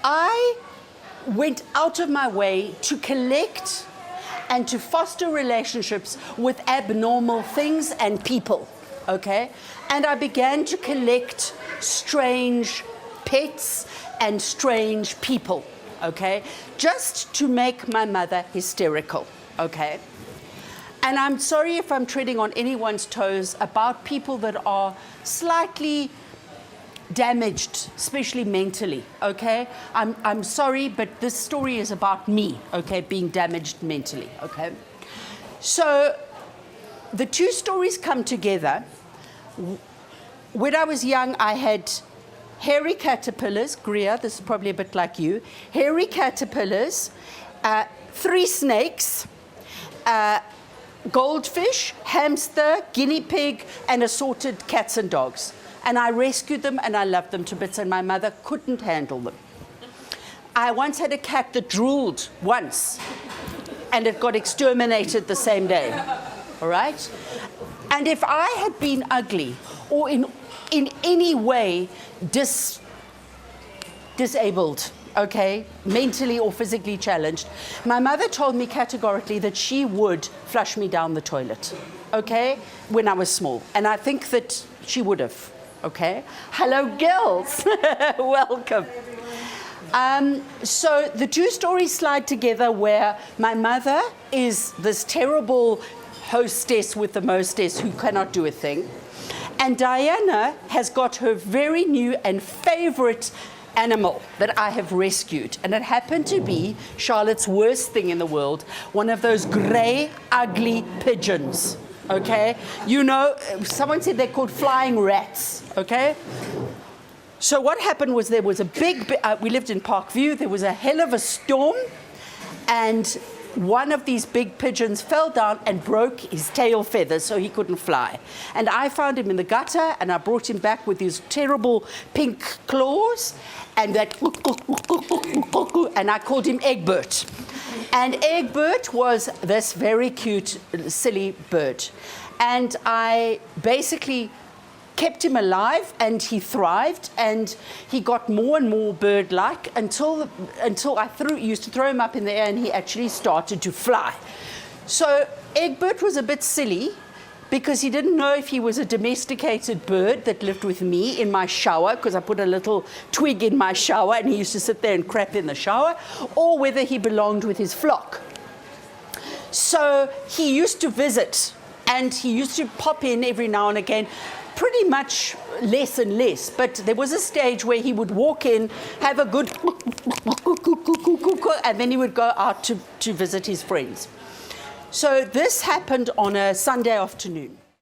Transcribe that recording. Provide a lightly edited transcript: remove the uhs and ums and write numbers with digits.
I went out of my way to collect and to foster relationships with abnormal things and people, okay? And I began to collect strange pets and strange people, okay? Just to make my mother hysterical, okay? And I'm sorry if I'm treading on anyone's toes about people that are slightly damaged, especially mentally, okay? I'm sorry, but this story is about me, okay, being damaged mentally, okay? So the two stories come together. When I was young, I had hairy caterpillars. Greer, this is probably a bit like you. Hairy caterpillars, 3 snakes, goldfish, hamster, guinea pig, and assorted cats and dogs. And I rescued them and I loved them to bits, and my mother couldn't handle them. I once had a cat that drooled once, and it got exterminated the same day, all right? And if I had been ugly or in any way disabled, okay, mentally or physically challenged, my mother told me categorically that she would flush me down the toilet, okay, when I was small. And I think that she would have. Okay, hello girls, welcome. So the two stories slide together where my mother is this terrible hostess with the mostess who cannot do a thing. And Diana has got her very new and favorite animal that I have rescued. And it happened to be Charlotte's worst thing in the world, one of those gray, ugly pigeons. Okay, you know, someone said they're called flying rats, okay? So what happened was there was a we lived in Parkview, there was a hell of a storm, and one of these big pigeons fell down and broke his tail feathers so he couldn't fly. And I found him in the gutter, and I brought him back with these terrible pink claws, and that, and I called him Egbert. And Egbert was this very cute, silly bird. And I basically kept him alive, and he thrived, and he got more and more bird-like until I used to throw him up in the air, and he actually started to fly. So Egbert was a bit silly because he didn't know if he was a domesticated bird that lived with me in my shower, because I put a little twig in my shower and he used to sit there and crap in the shower, or whether he belonged with his flock. So he used to visit, and he used to pop in every now and again, pretty much less and less. But there was a stage where he would walk in, have a good and then he would go out to visit his friends. So this happened on a Sunday afternoon.